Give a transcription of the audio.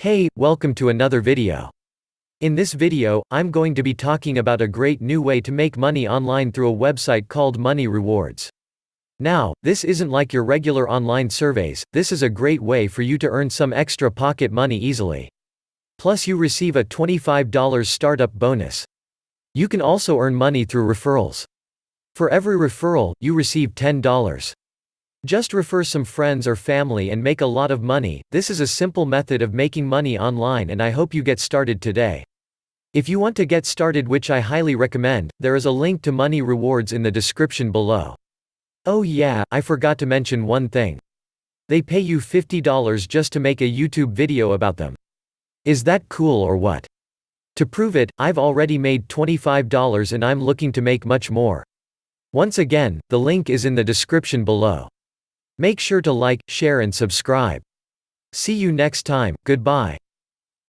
Hey, welcome to another video. In this video, I'm going to be talking about a great new way to make money online through a website called MoneyRewards. Now, this isn't like your regular online surveys, this is a great way for you to earn some extra pocket money easily. Plus you receive a $25 startup bonus. You can also earn money through referrals. For every referral, you receive $10. Just refer some friends or family and make a lot of money. This is a simple method of making money online and I hope you get started today. If you want to get started, which I highly recommend, there is a link to Money Rewards in the description below. Oh yeah, I forgot to mention one thing. They pay you $50 just to make a YouTube video about them. Is that cool or what? To prove it, I've already made $25 and I'm looking to make much more. Once again, the link is in the description below. Make sure to like, share and subscribe. See you next time, goodbye.